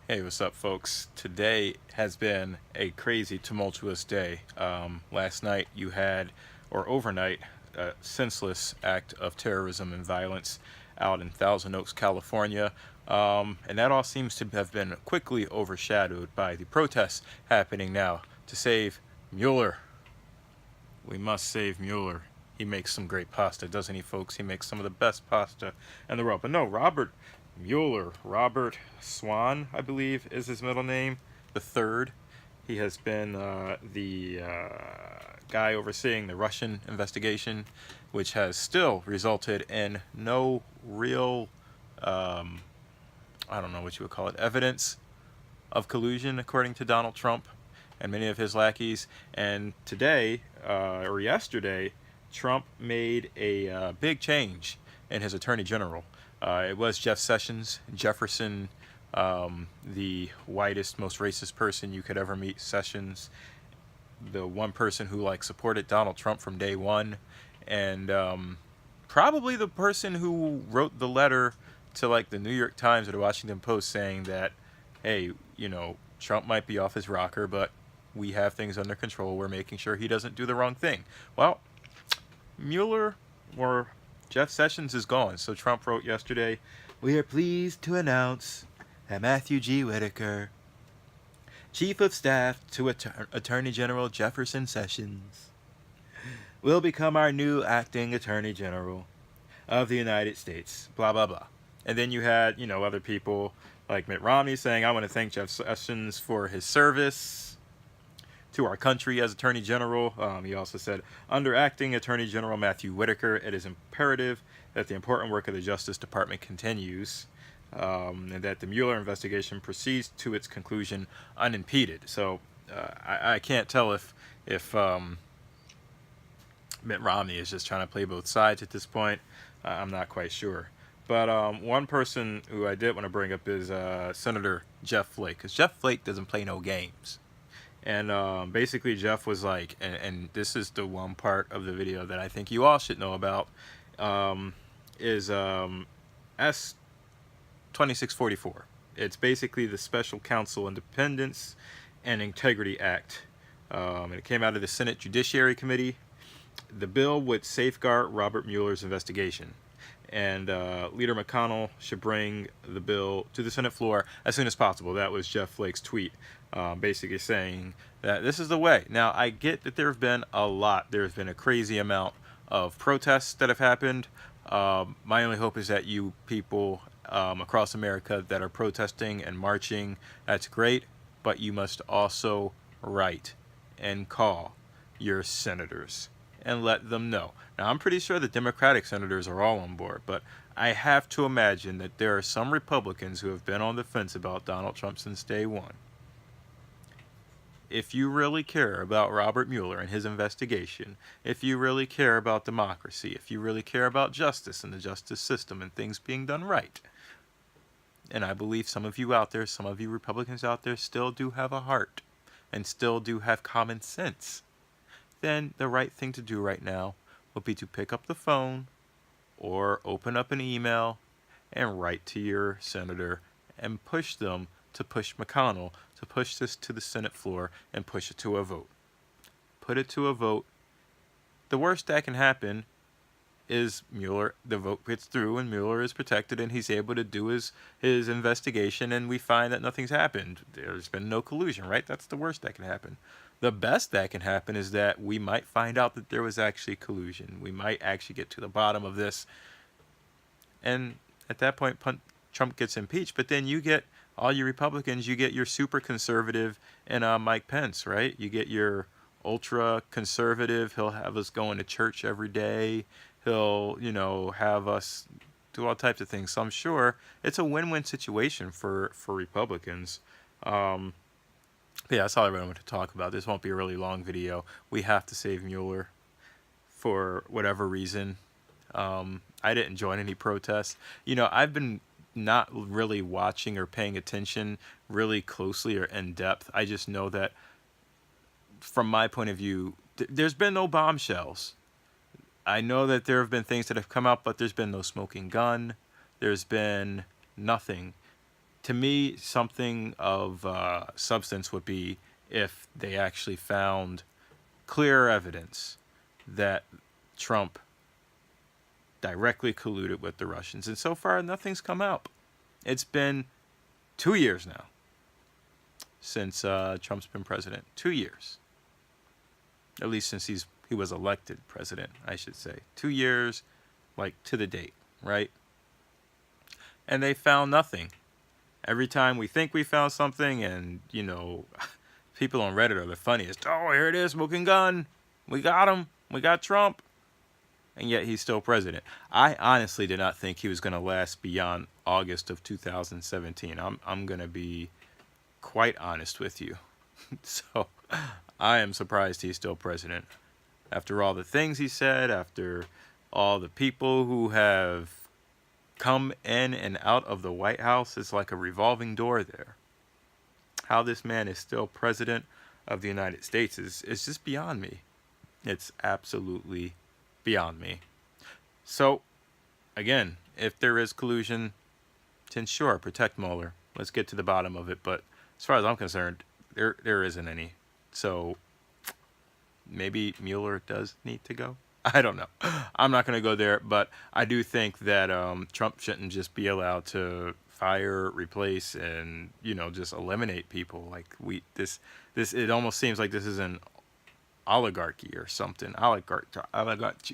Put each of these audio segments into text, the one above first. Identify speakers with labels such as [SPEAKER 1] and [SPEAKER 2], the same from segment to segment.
[SPEAKER 1] Hey, what's up, folks? Today has been a crazy, tumultuous day. Last night you had, or overnight, a senseless act of terrorism and violence out in Thousand Oaks, California. And that all seems to have been quickly overshadowed by the protests happening now to save Mueller. We must save Mueller. He makes some great pasta, doesn't he, folks? He makes some of the best pasta in the world. But no, Robert Mueller, Robert Swan, I believe, is his middle name, the third. He has been the guy overseeing the Russian investigation, which has still resulted in no real, I don't know what you would call it, evidence of collusion, according to Donald Trump and many of his lackeys. And today, or yesterday, Trump made a big change in his attorney general. It was Jeff Sessions, Jefferson, the whitest, most racist person you could ever meet, Sessions, the one person who supported Donald Trump from day one, and probably the person who wrote the letter to the New York Times or the Washington Post saying that, hey, Trump might be off his rocker, but we have things under control. We're making sure he doesn't do the wrong thing. Well, Mueller or Jeff Sessions is gone. So Trump wrote yesterday, "We are pleased to announce that Matthew G. Whitaker, Chief of Staff to Attorney General Jefferson Sessions, will become our new acting Attorney General of the United States." Blah, blah, blah. And then you had, other people like Mitt Romney saying, "I want to thank Jeff Sessions for his service to our country as Attorney General." He also said, "Under acting Attorney General Matthew Whitaker, it is imperative that the important work of the Justice Department continues, and that the Mueller investigation proceeds to its conclusion unimpeded." So I can't tell if Mitt Romney is just trying to play both sides at this point. I'm not quite sure. But one person who I did want to bring up is Senator Jeff Flake, because Jeff Flake doesn't play no games. And basically Jeff was like, and this is the one part of the video that I think you all should know about, is S.2644. It's basically the Special Counsel Independence and Integrity Act. And it came out of the Senate Judiciary Committee. The bill would safeguard Robert Mueller's investigation. And Leader McConnell should bring the bill to the Senate floor as soon as possible. That was Jeff Flake's tweet, basically saying that this is the way. Now, I get that there have been a lot. There has been a crazy amount of protests that have happened. My only hope is that you people across America that are protesting and marching, that's great, but you must also write and call your senators and let them know. Now, I'm pretty sure the Democratic senators are all on board, but I have to imagine that there are some Republicans who have been on the fence about Donald Trump since day one. If you really care about Robert Mueller and his investigation, if you really care about democracy, if you really care about justice and the justice system and things being done right, and I believe some of you out there, some of you Republicans out there still do have a heart and still do have common sense, then the right thing to do right now would be to pick up the phone or open up an email and write to your senator and push them to push McConnell to push this to the Senate floor and push it to a vote. Put it to a vote. The worst that can happen is Mueller, the vote gets through and Mueller is protected and he's able to do his investigation and we find that nothing's happened. There's been no collusion, right? That's the worst that can happen. The best that can happen is that we might find out that there was actually collusion. We might actually get to the bottom of this. And at that point, Trump gets impeached. But then you get all your Republicans, you get your super conservative and Mike Pence, right? You get your ultra conservative. He'll have us going to church every day. He'll, have us do all types of things. So I'm sure it's a win-win situation for Republicans. Yeah, that's all I really want to talk about. This won't be a really long video. We have to save Mueller for whatever reason. I didn't join any protests. I've been not really watching or paying attention really closely or in depth. I just know that from my point of view, there's been no bombshells. I know that there have been things that have come out, but there's been no smoking gun. There's been nothing To me, something of substance would be if they actually found clear evidence that Trump directly colluded with the Russians. And so far, nothing's come out. It's been 2 years now since Trump's been president. 2 years. At least since he was elected president, I should say. 2 years, like to the date, right? And they found nothing. Every time we think we found something, and, you know, people on Reddit are the funniest. Oh, here it is, smoking gun. We got him. We got Trump. And yet he's still president. I honestly did not think he was going to last beyond August of 2017. I'm going to be quite honest with you. So I am surprised he's still president. After all the things he said, after all the people who have come in and out of the White House, it's like a revolving door there. How this man is still president of the United States is just beyond me. It's absolutely beyond me. So, again, if there is collusion, then sure, protect Mueller. Let's get to the bottom of it. But as far as I'm concerned, there isn't any. So maybe Mueller does need to go. I don't know. I'm not going to go there, but I do think that Trump shouldn't just be allowed to fire, replace, and, you know, just eliminate people. Like this it almost seems like this is an oligarchy or something. Oligarch,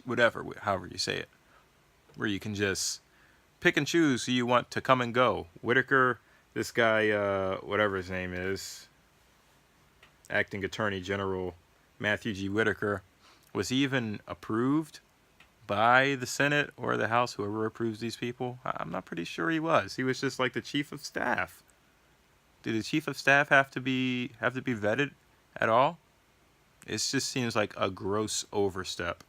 [SPEAKER 1] whatever, however you say it, where you can just pick and choose who you want to come and go. Whitaker, this guy, whatever his name is, acting Attorney General Matthew G. Whitaker, was he even approved by the Senate or the House, whoever approves these people? I'm not pretty sure he was. He was just like the chief of staff. Did the chief of staff have to be vetted at all? It just seems like a gross overstep.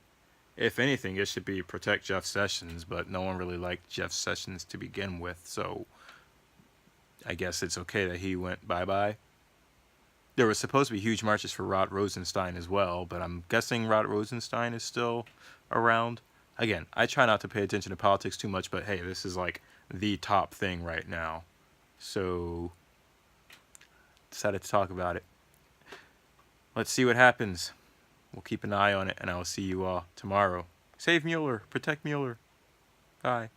[SPEAKER 1] If anything, it should be protect Jeff Sessions, but no one really liked Jeff Sessions to begin with, so I guess it's okay that he went bye-bye. There was supposed to be huge marches for Rod Rosenstein as well, but I'm guessing Rod Rosenstein is still around. Again, I try not to pay attention to politics too much, but hey, this is like the top thing right now. So, decided to talk about it. Let's see what happens. We'll keep an eye on it, and I will see you all tomorrow. Save Mueller. Protect Mueller. Bye.